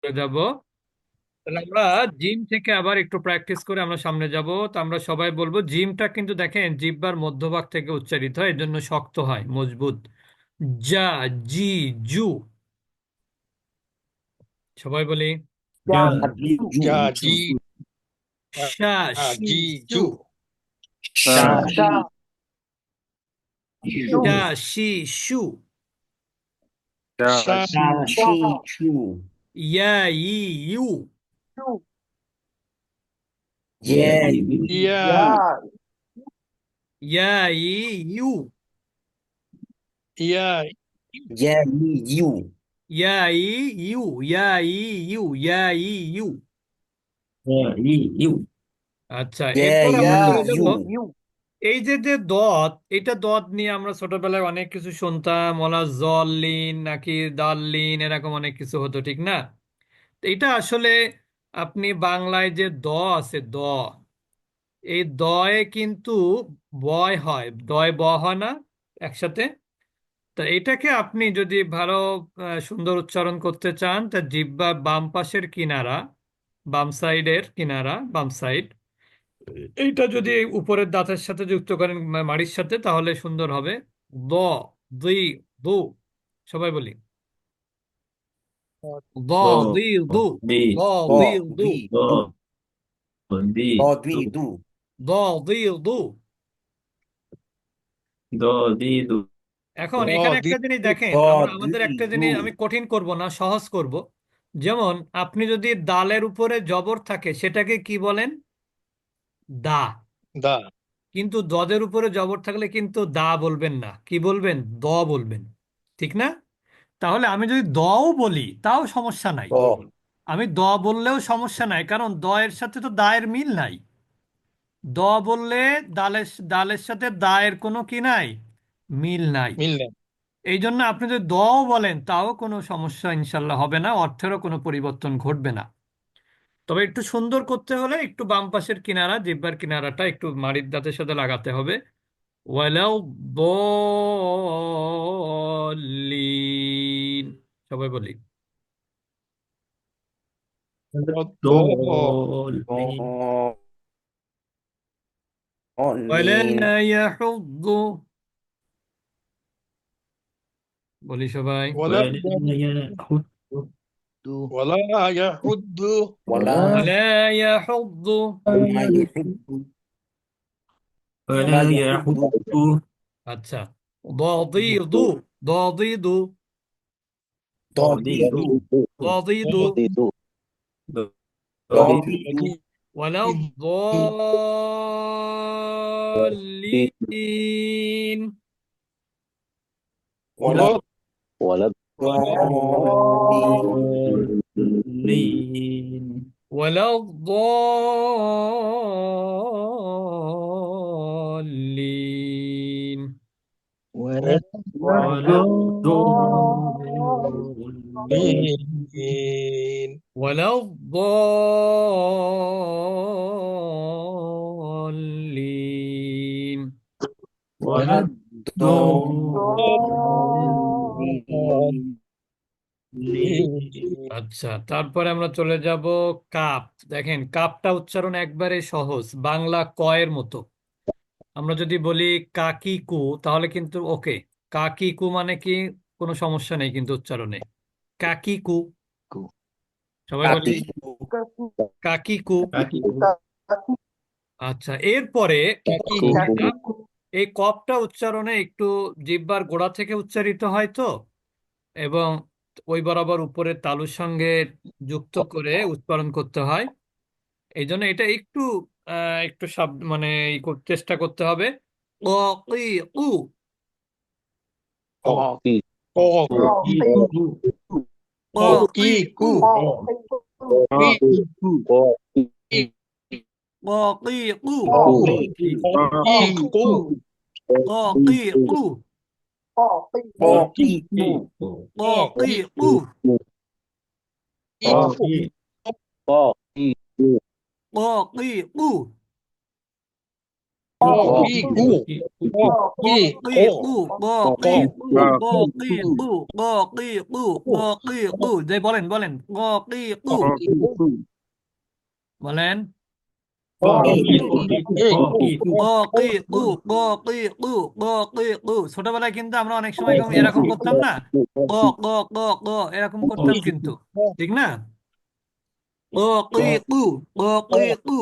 চলে যাব। তাহলে আমরা জিম থেকে আবার একটু প্র্যাকটিস করে আমরা সামনে যাব। তো আমরা সবাই বলবো, জিমটা কিন্তু দেখেন জিহ্বার মধ্যভাগ থেকে উচ্চারিত হয়, এর জন্য শক্ত হয়, মজবুত। যা, জি, জু। সবাই বলি। Gaji, শা, শি, শু। Giju, শা, শি, শু। Sha, ইয়া, ই, ইউ। Ya, ইয়া, ই, ইউ। Ya, ইয়া, ই, ইউ। ইয়া, ই, ইউ। ইয়া, ই, ইউ। আচ্ছা, এরপর আমরা চলে যাব। এই যে যে দত, এটা দত নিয়ে আমরা ছোটবেলায় অনেক কিছু শুনতাম, ওলা জল লিন নাকি দাল লিন, এরকম অনেক কিছু হতো, ঠিক না? তো এটা আসলে আপনি বাংলায় যে দ আছে, দ, এই দয়ে কিন্তু বয় হয়, দয় ব হয় না একসাথে। তা এটাকে আপনি যদি ভালো সুন্দর উচ্চারণ করতে চান, তা জিহ্বার বাম পাশের কিনারা, বাম সাইডের কিনারা, বাম সাইড, এইটা যদি উপরের দাঁতের সাথে যুক্ত করেন, মাড়ির সাথে, তাহলে সুন্দর হবে। দ, দি, দু। সবাই বলি। দ, দি, দু। দ, দি, দু। দ, দি, দু। এখন এখানে Do, একটা জিনিস দেখেন, আমরা আমাদের একটা জিনিস আমি কঠিন করব না, সহজ করব। যেমন আপনি যদি দালের উপরে জবর থাকে, সেটাকে কি বলেন? দা। Da, কিন্তু দদের উপরে জবর থাকলে কিন্তু দা বলবেন না, কি বলবেন? দ বলবেন, ঠিক না? তাহলে আমি যদি দও বলি তাও সমস্যা নাই। আমি দ বললেও সমস্যা নাই, কারণ দ এর সাথে তো দায়ের মিল নাই। দ বললে দালের দালের সাথে দায়ের কোনো কি নাই, মিল নাই। Milne. এই জন্য আপনি যদি দও বলেন তাও কোনো সমস্যা ইনশাল্লাহ হবে না, অর্থেরও কোনো পরিবর্তন ঘটবে না। তবে একটু সুন্দর করতে হলে একটু বাম পাশের কিনারা, জিহ্বার কিনারাটা একটু মাড়ির দাঁতের সাথে লাগাতে হবে। ওয়ালাউ দলিন। সবাই বলি। Do, ওয়ালা ইয়াহুদ্দু। বলি সবাই। Wala, Wala, Yahudu, ওয়ালা ইয়াহুদ্দু। আচ্ছা। দাদিদু। দাদিদু। দাদিদু। ولا الضالين. Wala, ولا الضالين. Min. ولا الضالين. আচ্ছা, তারপরে আমরা চলে যাব কাপ। দেখেন কাপটা উচ্চারণ একবারে সহজ, বাংলা কয়ের মতো। আমরা যদি বলি কাকিকু, তাহলে কিন্তু ওকে। কাকিকু মানে কি, কোনো সমস্যা নেই কিন্তু উচ্চারণে। কাকিকু। সবাই বলি। কাকিকু। আচ্ছা, এরপরে Kaki, এটা, এই কপটা উচ্চারণে একটু জিহ্বার গোড়া থেকে উচ্চারিত হয় তো, এবং ওই বরাবর উপরের তালুর সঙ্গে যুক্ত করে উচ্চারণ করতে হয়। এই জন্য এটা একটু একটু শব্দ মানে চেষ্টা করতে হবে। ও, ই, উ। Ko, Oh, Ko, ও, ই, উ। Iku, Iku, ও, ই, উ। Iku, ও, ই, উ। ও, ই, উ। Iku, ও, ই, উ। ق إي قو ق إي قي قو قو ق قي قু ق قি قু ق قি قু ق قি قু যে বলেন বলেন ق قি قু বলেন ق إي ক কি কু ক কি কু ক কি কু ছোটবেলায় কিন্তু আমরা অনেক সময় এরকম করতাম না, ক ক ক ক এরকম করতাম কিন্তু, ঠিক না? ক কি কু ক কি কু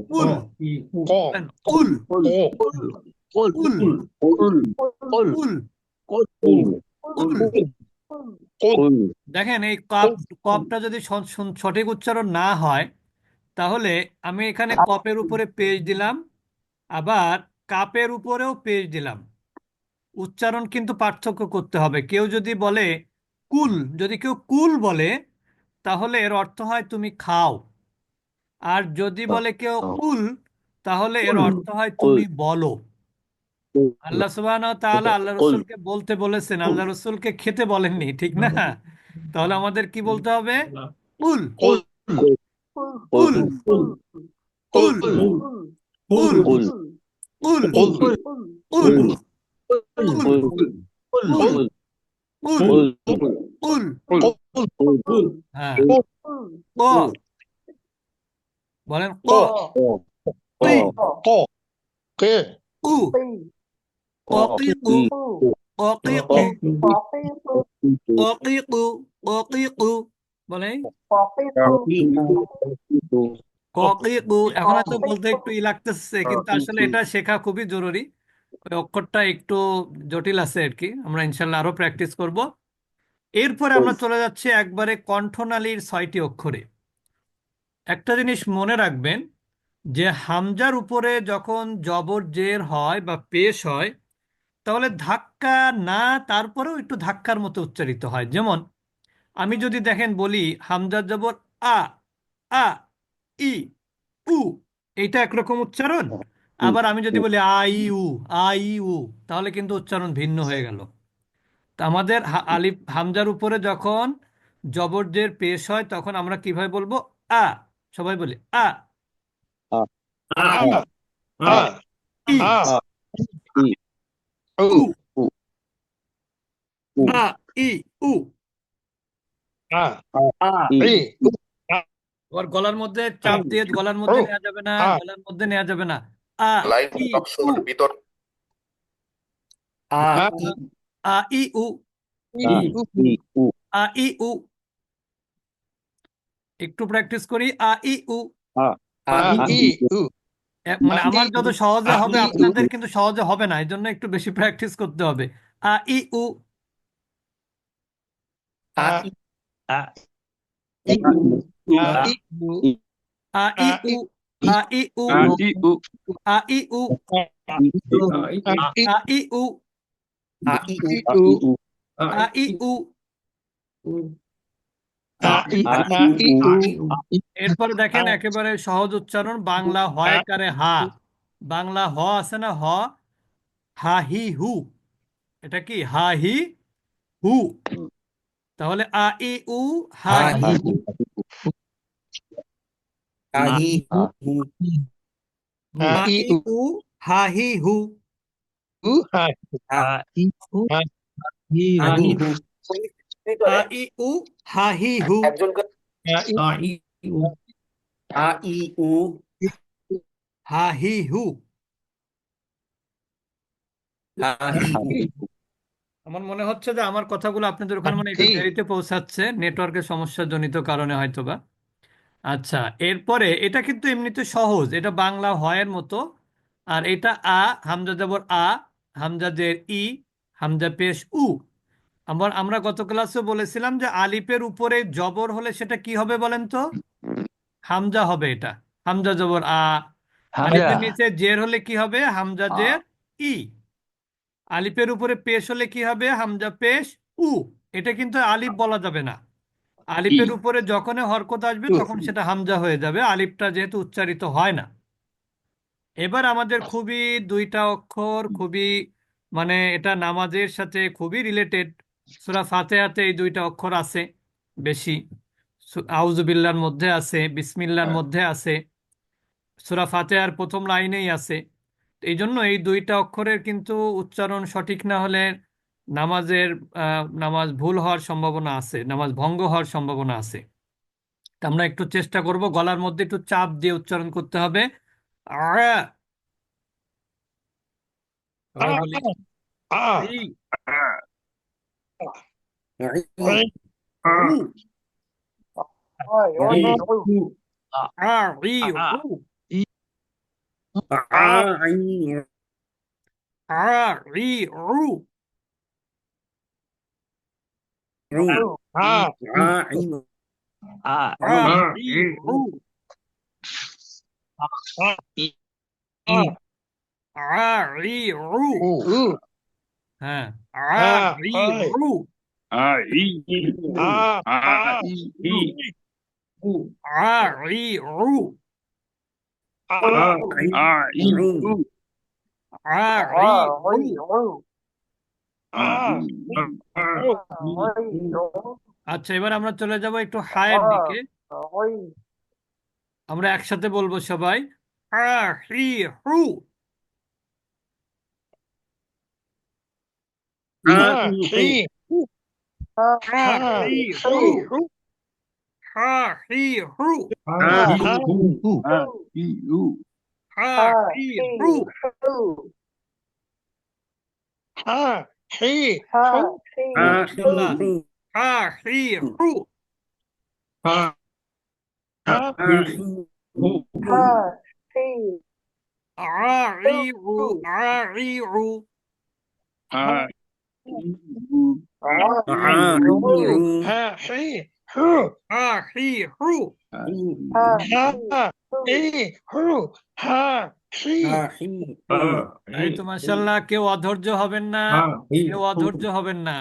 কুল ق কুল قل কুল قل কুল কুল। قل দেখেন এই কপ, কপটা যদি সঠিক উচ্চারণ না হয় তাহলে আমি এখানে কপের উপরে পেজ দিলাম, আবার কাপের উপরেও পেজ দিলাম। উচ্চারণ কিন্তু পার্থক্য করতে হবে। কেউ যদি বলে কুল, যদি কেউ কুল বলে তাহলে এর অর্থ হয় তুমি খাও, আর যদি বলে কেউ কুল তাহলে এর অর্থ হয় তুমি বলো। আল্লাহ সুবহানাহু ওয়া তাআলা আল্লাহ রসুলকে বলতে বলেছেন, আল্লাহ রসুলকে খেতে বলেননি, ঠিক না? তাহলে আমাদের কি বলতে হবে? কুল قل কুল কুল কুল কুল قل কুল কুল কুল কুল কুল। قل হ্যাঁ, ক বলেন ক কি ق ق কু ক কি কু ক কি কু ক কি কু ক কি কু বলেন ক কি কু। এখন হয়তো বলতে একটু ই লাগতেছে, কিন্তু আসলে এটা শেখা খুবই জরুরি। ওই অক্ষরটা একটু জটিল আছে আর কি, আমরা ইনশাল্লাহ আরো প্র্যাকটিস করব। এরপরে আমরা চলে যাচ্ছি একবারে কণ্ঠনালীর 6টি অক্ষরে। একটা জিনিস মনে রাখবেন যে হামজার উপরে যখন জবর জের হয় বা পেশ হয় তাহলে ধাক্কা না, তারপরেও একটু ধাক্কার মতো উচ্চারিত হয়। যেমন আমি যদি দেখেন বলি হামজার জবর আ, আ ই উ, এইটা একরকম উচ্চারণ। আবার আমি যদি বলি আ ই উ, আ ই উ, তাহলে কিন্তু উচ্চারণ ভিন্ন হয়ে গেল। তা আমাদের আলিফ হামজার উপরে যখন জবর জের পেশ হয় তখন আমরা কিভাবে বলবো? আ, সবাই বলি আ ই آ آ ই آ উ, أو আ ই উ। آ إي آ আবার গলার মধ্যে চাপ দিয়ে গলার মধ্যে أو নেওয়া যাবে না, آ গলার মধ্যে নেওয়া যাবে না। আ লাইভ ই টক উ, শোর বিতর্ক آ আ ই উ, إي أو আ ই উ। একটু প্র্যাকটিস করি, আ ই উ। آ إي أو মানে آ আমার إي যত أو সহজে آ হবে إي أو আপনাদের কিন্তু সহজে হবে না, এই জন্য একটু বেশি প্র্যাকটিস করতে হবে। আ ই উ, آ آ إي آ إي أو আ ই آ উ, إي আ ই উ, আ ই উ, آ إي আ ই উ, إي أو আ ই উ। آ إي آ إي أو এরপরে দেখেন একেবারে সহজ উচ্চারণ, বাংলা হয়কারে হা, বাংলা হ আছে না, হ, হা হি হু, এটা কি হা হি হু। তাহলে আ ই উ, হা হি হু, آ আ إي ই উ, হা হি হু। أو آ إي أو آ إي أو আ ই উ, হা হি হু। একজনকে آ إي হা হি হু। আমার মনে হচ্ছে যে আমার কথাগুলো আপনাদের ওখানে মানে একটু إي দেরিতে পৌঁছাচ্ছে, নেটওয়ার্কের সমস্যা জনিত কারণে হয়তোবা। আচ্ছা, এরপরে এটা কিন্তু এমনিতে সহজ, এটা বাংলা হয়ের মতো। আর এটা আ, হামজা জবর আ, হামজা জের ই, হামজা পেশ উ। আমরা গত ক্লাসে বলেছিলাম যে আলিফের উপরে জবর হলে সেটা কি হবে বলেন তো? হামজা হবে এটা, হামজা জবর আ। আলিফের নিচে জের হলে কি হবে? হামজা জের ই। আলিফের উপরে পেশ হলে কি হবে? হামজা পেশ উ। এটা কিন্তু আলিফ বলা যাবে না। আলিফের উপরে যখনই হরকত আসবে তখন সেটা হামজা হয়ে যাবে, আলিফটা যেহেতু উচ্চারিত হয় না। এবার আমাদের খুবই দুইটা অক্ষর, খুবই মানে এটা নামাজের সাথে খুবই রিলেটেড। সূরা ফাতিহাতে এই দুইটা অক্ষর আছে বেশি। আউযুবিল্লাহর মধ্যে আছে, বিসমিল্লাহর মধ্যে আছে, সূরা ফাতিহার প্রথম লাইনেই আছে। এই জন্য এই দুইটা অক্ষরের কিন্তু উচ্চারণ সঠিক না হলে নামাজের নামাজ ভুল হওয়ার সম্ভাবনা আছে, নামাজ ভঙ্গ হওয়ার সম্ভাবনা আছে। তা আমরা একটু চেষ্টা করব, গলার মধ্যে একটু চাপ দিয়ে উচ্চারণ করতে হবে। আ, সবাই বলি ah, ই, উ, আ, ই, উ, আ, ই, উ, আ, ই, উ, আ, ই, উ, হ্যাঁ, আ, ই, উ, আ, ই, উ, আ, ই, উ। আচ্ছা, এবার আমরা চলে যাব একটু হায়ের দিকে। আমরা একসাথে বলবো সবাই, হা, হি, হু, হা, হি, হু, হা, হি, হু, হা, হি, হু। মাশাআল্লাহ। হা, হি, হু, আ, ই, উ, আ, ই, উ, হা, হি, হু। এই তো মাশাআল্লাহ, কেউ অধৈর্য হবেন না, কেউ অধৈর্য হবেন না।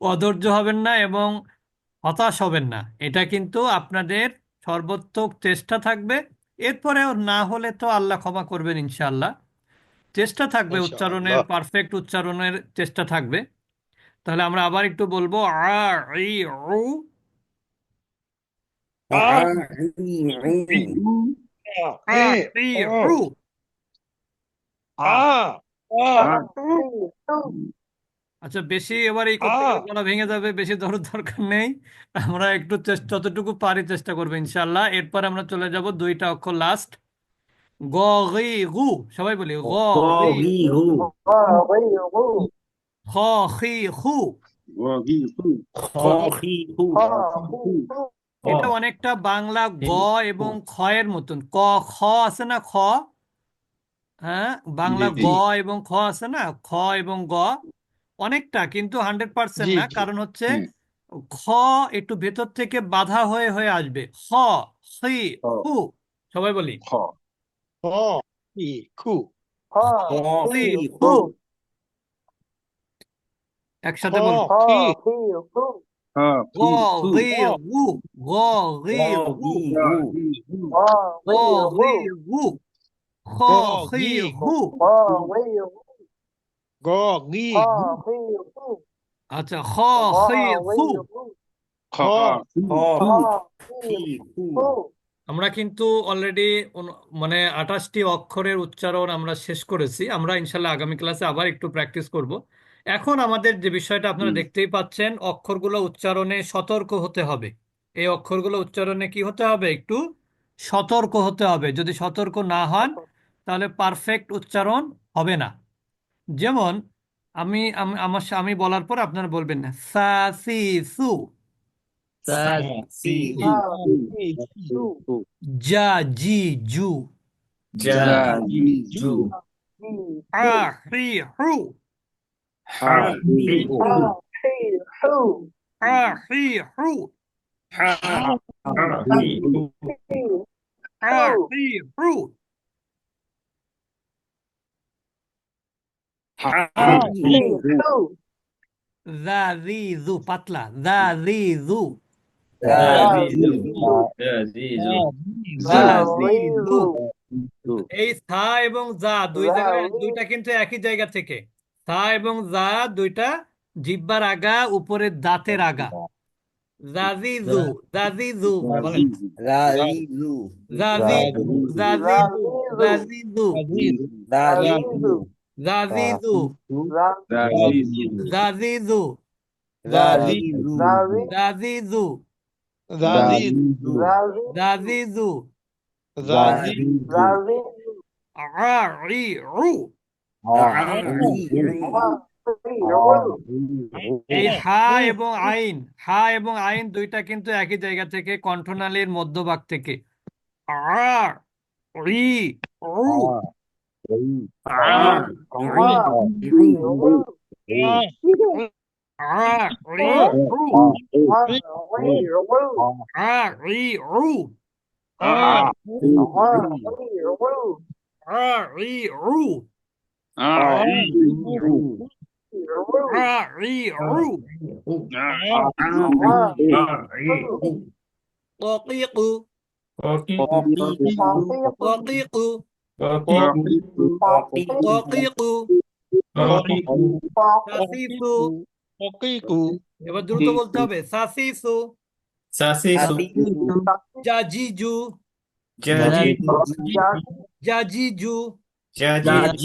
অধৈর্য হবেন না এবং হতাশ হবেন না। এটা কিন্তু আপনাদের সর্বোত্তম চেষ্টা থাকবে। এরপরেও না হলে তো আল্লাহ ক্ষমা করবেন ইনশাআল্লাহ। চেষ্টা থাকবে, উচ্চারণের inshallah. পারফেক্ট উচ্চারণের চেষ্টা থাকবে। তাহলে আমরা আবার একটু বলবো, আ, ই, উ, Ah, আ, ই, উ। আচ্ছা, বেশি এবার এই করতে গেলে গলা ভেঙে যাবে, বেশি দরকার নেই। আমরা একটু চেষ্টা, যতটুকু পারি চেষ্টা করবো ইনশাআল্লাহ। এরপর আমরা চলে যাব দুইটা অক্ষর লাস্ট, গ, গি, গু। সবাই বলি গ, গি, গু, খ, খি, খু। এটা অনেকটা বাংলা গ এবং খ এর মতন। ক, খ আছে না, খ? হ্যাঁ, বাংলা গ এবং খ আছে না, খ এবং গ অনেকটা, কিন্তু 100% জি না। জি কারণ হচ্ছে খ একটু ভেতর থেকে বাধা হয়ে হয়ে আসবে। খ, সি, হু। সবাই বলি Oh, cool. খ, সি, হু। একসাথে বলবো, গ, গি, Oh, গু, গ, গি, গু, গ, গি, গু, খ, go, সি, gi, হু। go, gi, gu, আচ্ছা, খ, সি, হু। ho, আমরা কিন্তু অলরেডি মানে 28টি অক্ষরের উচ্চারণ আমরা শেষ করেছি। আমরা ইনশাল্লাহ আগামী ক্লাসে আবার একটু প্র্যাকটিস করব। এখন আমাদের যে বিষয়টা আপনারা দেখতেই পাচ্ছেন, অক্ষরগুলো উচ্চারণে সতর্ক হতে হবে। এই অক্ষরগুলো উচ্চারণে কি হতে হবে? একটু সতর্ক হতে হবে। যদি সতর্ক না হন তাহলে পারফেক্ট উচ্চারণ হবে না। যেমন আমি বলার পর আপনারা বলবেন না, সা, সি, সু, sa, si, si, জা, জি, জু, ji, ju, আ, হি, হু, hi, hu, আ, হি, হু, ha, hi, hu, আ, হি, হু। ha, hi, hu, দা, রি, জু, পাতলা, দা, রি, জু, da, di, Azizu. da, di, দা, zu, রি, জু। Zu. এই সা এবং জা দুই জায়গায়, দুইটা কিন্তু একই জায়গা থেকে। সা এবং জা দুইটা জিহ্বার আগা, উপরের দাঁতের আগা। জাজিজু, জাজিজু বলেন। Razizu. জাজিজু, জাজিজু, জাজিজু, Razizu. জাজিজু, Razizu. জাজিজু, Razizu. জাজিজু, Razizu. জাজিজু, Razizu. আ-ই-উ। এই হা এবং আইন, হা এবং আইন দুইটা কিন্তু একই জায়গা থেকে, কণ্ঠনালীর মধ্যভাগ থেকে। আ, ই, উ, আ, ই, উ, আ, ই, উ, আ, ই, উ, আ, ই, উ। দকিকু, দকিকু, দকিকু, সাসিসু। এবার দ্রুত বলতে হবে, সাসিসু, Sasisu. জাজিজু, জাজিজু, Jajiju.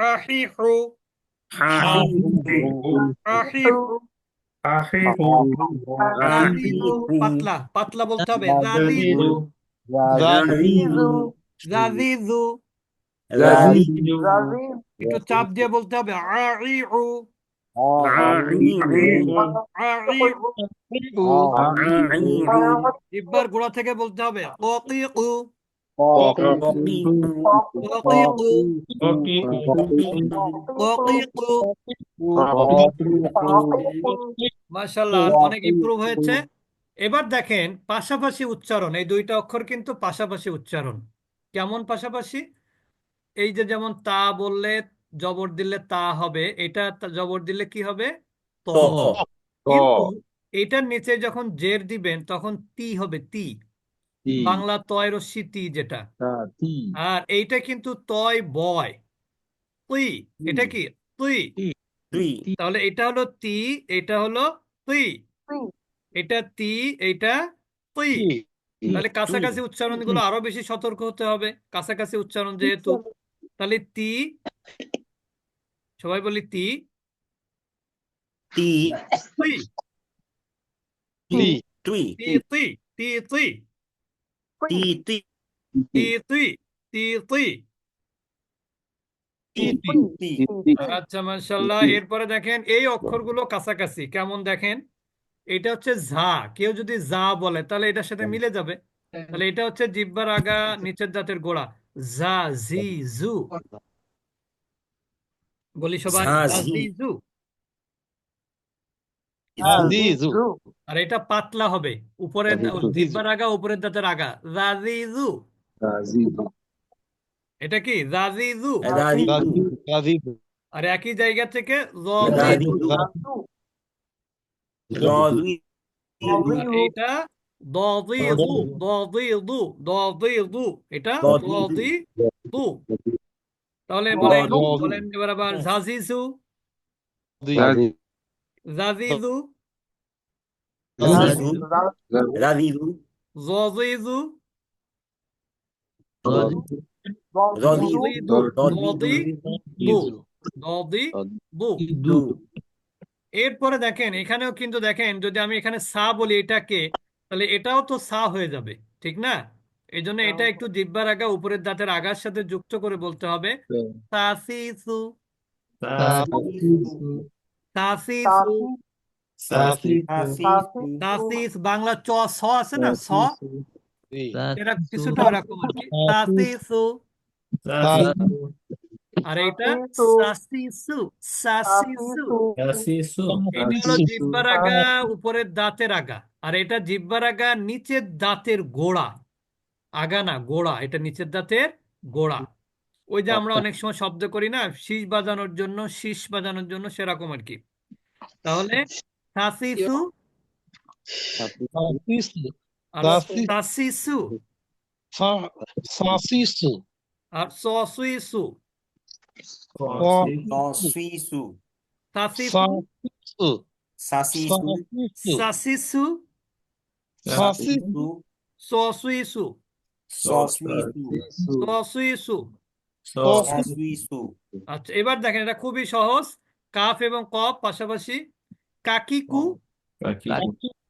আহিহু, আহিহু, জাজিজু। পাতলা পাতলা বলতে হবে, জাজিজু, জাজিজু। একটু চাপ দিয়ে বলতে হবে, আইউ, আইউ। জিহ্বার গোড়া থেকে বলতে হবে, দকিকু, দকিকু, দকিকু। মাশাআল্লাহ, অনেক ইমপ্রুভ হয়েছে। এবার দেখেন পাশাপাশি উচ্চারণ, এই দুইটা অক্ষর কিন্তু পাশাপাশি উচ্চারণ। কেমন পাশাপাশি? এই যে যেমন তা বললে জবর দিলে তা হবে, এটা জবর দিলে কি হবে? ত। কিন্তু এটার নিচে যখন জের দিবেন তখন তি হবে, তি। বাংলা তয় রস্যি তি যেটা। আর এইটা কিন্তু তয় বয়, তুই। এটা কি? তুই। তাহলে এটা হলো তি, এটা হলো তুই। এটা তি, এটা তুই। তাহলে কাছাকাছি উচ্চারণগুলো আরো বেশি সতর্ক হতে হবে, কাছাকাছি উচ্চারণ যেহেতু। তাহলে তি, সবাই বলি তি, তুই, তি, তুই, তি, তুই, তি, তুই, তি, তুই। আচ্ছা, মাশাআল্লাহ। এরপরে দেখেন এই অক্ষরগুলো কাছাকাছি কেমন দেখেন। এটা হচ্ছে ঝা, কেউ যদি যা বলে তাহলে এটার সাথে মিলে যাবে। তাহলে এটা হচ্ছে জিহ্বার আগা, নিচের দাঁতের গোড়া। জা, জি, জু। বলি সবাই, জা, জি, জু। আর এটা পাতলা হবে, উপরের জিহ্বার আগা, উপরের দাঁতের আগা। জাজিজু। এটা কি? জাজিজু। আর একই জায়গা থেকে জজিজু। আর এইটা দজিজু, দজিজু, দজিজু। এটা দজিজু। তাহলে বলেন, বলেন এবার আবার, জাজিজু, জাজিজু, জজিজু, দজিদু, দজিদু, দজিদু। এরপরে দেখেন এখানেও কিন্তু দেখেন, যদি আমি এখানে সা বলি এটাকে, তাহলে এটাও তো সা হয়ে যাবে, ঠিক না? এই জন্য এটা একটু জিহ্বার আগা, উপরের দাঁতের আগার সাথে যুক্ত করে বলতে হবে। সাসিসু, সাসিসু, সাসিস। বাংলা চ, স আছে না, স। এটা কিছুটা ওরকম আর কি, সাসিসু। আর এটা সাসিসু, সাসিসু। এটা হলো জিহ্বার আগা, উপরের দাঁতের আগা। আর এটা জিহ্বার আগা, নিচের দাঁতের গোড়া। আগা না, গোড়া। এটা নিচের দাঁতের গোড়া। ওই যে আমরা অনেক সময় শব্দ করি না, শীষ বাজানোর জন্য, শীষ বাজানোর জন্য, সেরকম আর কি। তাহলে সাসিসু আর সাসিসু আর সসুইসু। সাসিসু, Sasisu. Sasisu. সাসিসু, Sasisu. সসুইসু, Soswisu. সসুইসু। Soswisu. আচ্ছা, এবার দেখেন এটা খুবই সহজ। কাফ এবং কফ পাশাপাশি। কাকিকু, Kakiku.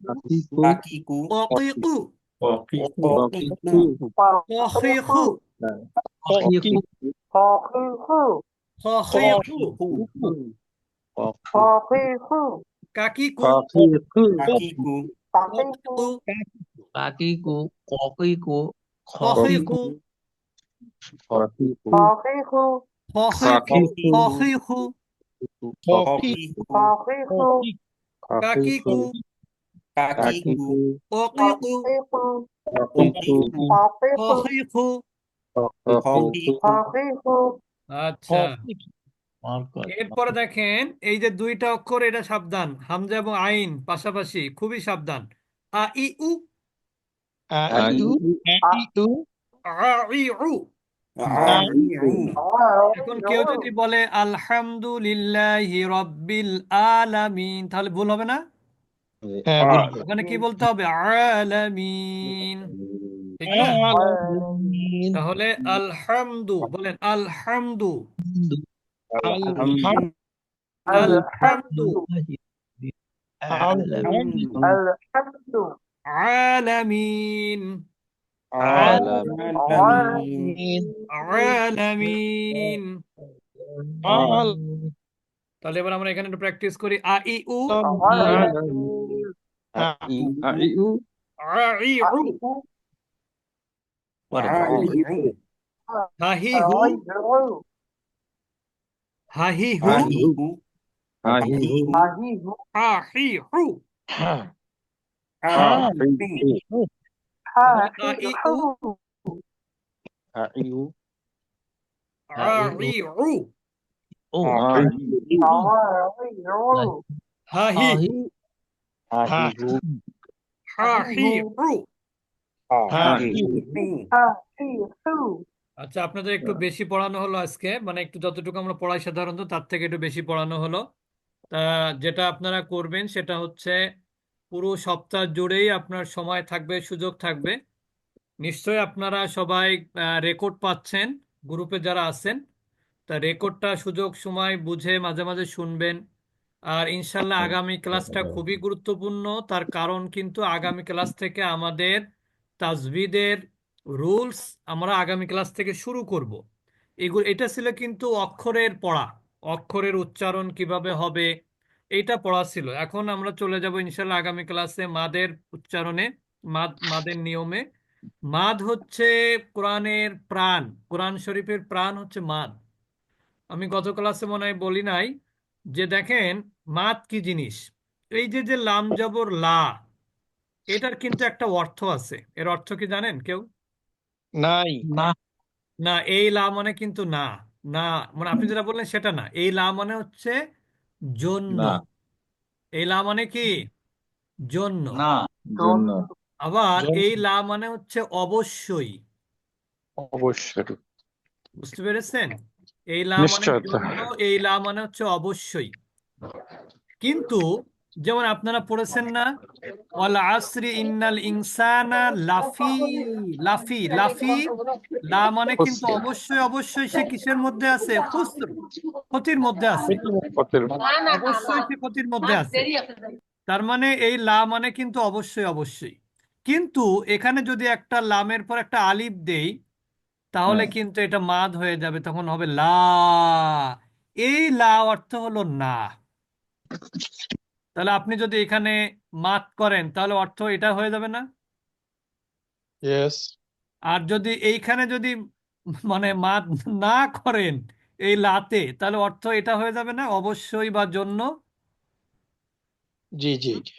Kakiku. Kakiku. অকিকু, Okiku. অখিকু, Kakiku. খখিকু, Kakiku. কাকিকু, Kakiku. Kakiku. অকিকু, Kakiku. Kakiku. খখিকু, Kakiku. খখিকু, খখিকু, Kokiku. কাকিকু, Kakiku. অকিকু, Okiku. খখিকু। Kokiku. আচ্ছা, এরপরে দেখেন এই যে দুইটা অক্ষর, এটা সাবধান, হামজা এবং আইন পাশাপাশি, খুবই সাবধান। আ ই উ, Aiu. Aiu. আ ই উ। Aiu. এখন কেউ যদি বলে আলহামদুলিল্লাহি রাব্বিল আলামিন, তাহলে ভুল হবে না? ওখানে কি বলতে হবে? আলামিন, ঠিক না? Alamin. তাহলে আলহামদু, বলেন আলহামদু, Alhamdulillah. আলহামদু, Alamin. আলামিন, Alamin. আলামিন। Alamin. তাহলে এবার আমরা এখানে একটু প্র্যাকটিস করি। আ ই উ, Aiu. আ ই উ, Aiu. হা হি হু, হা হি হু, Ahihu. Aiu. হা হি হু। Ahihu. তাহলে আ ই উ, Aiu. আ ই উ, Oh, হা হি হু, Aiu. হা হি হু। Ahihu. আচ্ছা, আপনাদের একটু বেশি পড়ানো হলো আজকে, মানে একটু যতটুকু আমরা পড়াই সাধারণত তার থেকে একটু বেশি পড়ানো হলো। তা যেটা আপনারা করবেন সেটা হচ্ছে পুরো সপ্তাহ জুড়েই আপনার সময় থাকবে, সুযোগ থাকবে। নিশ্চয়ই আপনারা সবাই রেকর্ড পাচ্ছেন, গ্রুপে যারা আছেন। তা রেকর্ডটা সুযোগ সময় বুঝে মাঝে মাঝে শুনবেন। আর ইনশাল্লাহ আগামী ক্লাসটা খুবই গুরুত্বপূর্ণ, তার কারণ কিন্তু আগামী ক্লাস থেকে আমাদের তাজভিদের রুলস আমরা আগামী ক্লাস থেকে শুরু করব। এগুলো, এটা ছিল কিন্তু অক্ষরের পড়া, অক্ষরের উচ্চারণ কিভাবে হবে এইটা পড়া ছিল। এখন আমরা চলে যাব ইনশাল্লাহ আগামী ক্লাসে মাদের উচ্চারণে, মাদের নিয়মে। মাদ হচ্ছে কোরআনের প্রাণ, কোরআন শরীফের প্রাণ হচ্ছে মাদ। আমি গত ক্লাসে মনে হয় বলি নাই যে দেখেন মাদ কি জিনিস। এই যে যে লাম জবর লা, এটার কিন্তু একটা অর্থ আছে। এর অর্থ কি জানেন কেউ? Nai. না, এই লা মানে কিন্তু না, না মানে আপনি যেটা বললেন সেটা না। এই লা মানে হচ্ছে জন্য। এই লা মানে কি? জন্য। আবার এই লা মানে হচ্ছে অবশ্যই। অবশ্যই। বুঝতে পেরেছেন? এই লা মানে নিশ্চয়তা। জন্য, এই লা মানে হচ্ছে অবশ্যই। কিন্তু যেমন আপনারা পড়েছেন না, ওয়াল আসরি ইন্নাল ইনসানা লাফি, লাফি লাফি। লা মানে কিন্তু অবশ্যই, অবশ্যই সে কিসের মধ্যে আছে? খুসর, ক্ষতির মধ্যে আছে। অবশ্যই সে ক্ষতির মধ্যে আছে। তার মানে এই লা মানে কিন্তু অবশ্যই, অবশ্যই। কিন্তু এখানে যদি একটা লামের পর একটা আলিফ দেই, তাহলে কিন্তু এটা মাদ হয়ে যাবে, তখন হবে লা। এই লা অর্থ হলো না। তাহলে আপনি যদি এখানে মাদ করেন তাহলে অর্থ এটা হয়ে যাবে না? ইয়েস। আর যদি এইখানে যদি মানে মাদ না করেন এই লাতে, তাহলে অর্থ এটা হয়ে যাবে না, অবশ্যই বা জন্য। জি জি জি।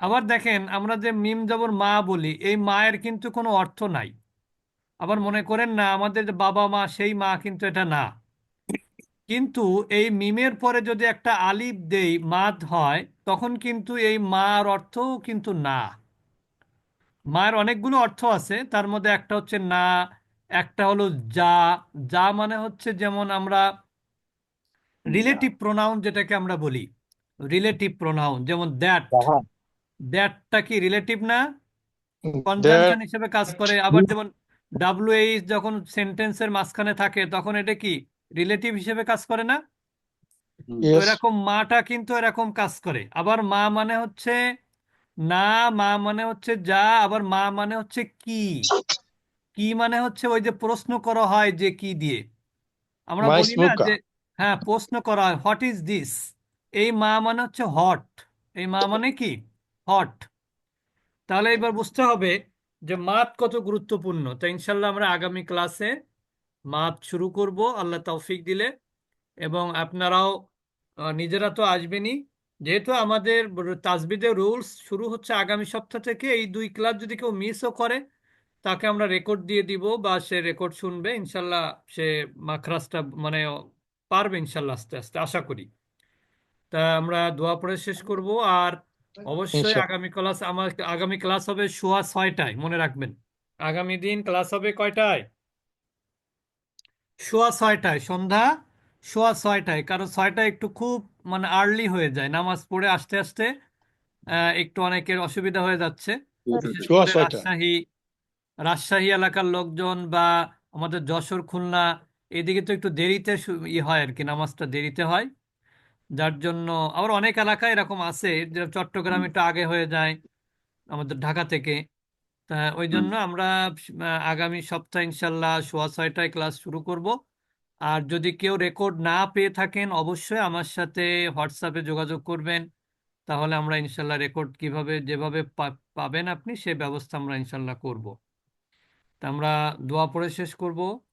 আবার দেখেন আমরা যে মিম জবর মা বলি, এই মায়ের কিন্তু কোনো অর্থ নাই। আবার মনে করেন না আমাদের যে বাবা মা সেই মা, কিন্তু এটা না। কিন্তু এই মিমের পরে যদি একটা আলিফ দেই, মাদ হয়, তখন কিন্তু এই মার অর্থও কিন্তু না। মায়ের অনেকগুলো অর্থ আছে, তার মধ্যে একটা হচ্ছে না, একটা হলো যা। যা মানে হচ্ছে যেমন আমরা রিলেটিভ প্রোনাউন যেটাকে আমরা বলি, রিলেটিভ প্রোনাউন, যেমন দ্যাট। তাহা দ্যাটটা কি রিলেটিভ না, that কনজাংশন হিসেবে কাজ করে। আবার যেমন ডাব্লিউএইচ যখন সেন্টেন্সের মাঝখানে থাকে তখন এটা কি রিলেটিভ হিসেবে কাজ করে না? তো yes এরকম মাটা কিন্তু এরকম কাজ করে। আবার মা মানে হচ্ছে না, মা মানে হচ্ছে যা, আবার মা মানে হচ্ছে কি। কি মানে হচ্ছে ওই যে প্রশ্ন করা হয় যে কি দিয়ে, আমরা mais বলি না nunca যে, হ্যাঁ প্রশ্ন করা হয় হোয়াট ইজ দিস। এই মা মানে হচ্ছে হট, এই মা মানে কি হট। তাহলে এবার বুঝতে হবে যে মাত কত গুরুত্বপূর্ণ। তো ইনশাল্লাহ আমরা আগামী ক্লাসে মাত শুরু করব আল্লাহ তৌফিক দিলে। এবং আপনারাও নিজেরা তো আসবেনই, যেহেতু আমাদের তাজবিদের রুলস শুরু হচ্ছে আগামী সপ্তাহ থেকে। এই 2 ক্লাস যদি কেউ মিসও করে তাকে আমরা রেকর্ড দিয়ে দিব, বা সে রেকর্ড শুনবে ইনশাল্লাহ। সে মাখরাজটা মানে পারবে ইনশাল্লাহ আস্তে আস্তে আশা করি। তা আমরা দোয়া পড়ে শেষ করব। আর অবশ্যই inşallah আগামী ক্লাস হবে সোয়া 6টায়, মনে রাখবেন। আগামী দিন ক্লাস হবে কয়টায়? সোয়া 6টায়, সন্ধ্যা সোয়া 6টায়। কারণ 6টায় একটু খুব মানে আর্লি হয়ে যায়, নামাজ পড়ে আসতে আসতে একটু অনেকের অসুবিধা হয়ে যাচ্ছে। বিশেষ şu করে asayta রাজশাহী এলাকার লোকজন বা আমাদের যশোর খুলনা এদিকে তো একটু দেরিতে হয় আর কি, নামাজটা দেরিতে হয়। যার জন্য আবার অনেক এলাকায় এরকম আছে যে চট্টগ্রাম একটু আগে হয়ে যায় আমাদের ঢাকা থেকে। তা ওই জন্য আমরা আগামী সপ্তাহে ইনশাল্লাহ সোয়া 6টায় ক্লাস শুরু করব। আর যদি কেউ রেকর্ড না পেয়ে থাকেন অবশ্যই আমার সাথে হোয়াটসঅ্যাপে যোগাযোগ করবেন। তাহলে আমরা ইনশাল্লাহ রেকর্ড কিভাবে যেভাবে পাবেন আপনি সে ব্যবস্থা আমরা ইনশাল্লাহ করব। তা আমরা দোয়া পড়ে শেষ করব।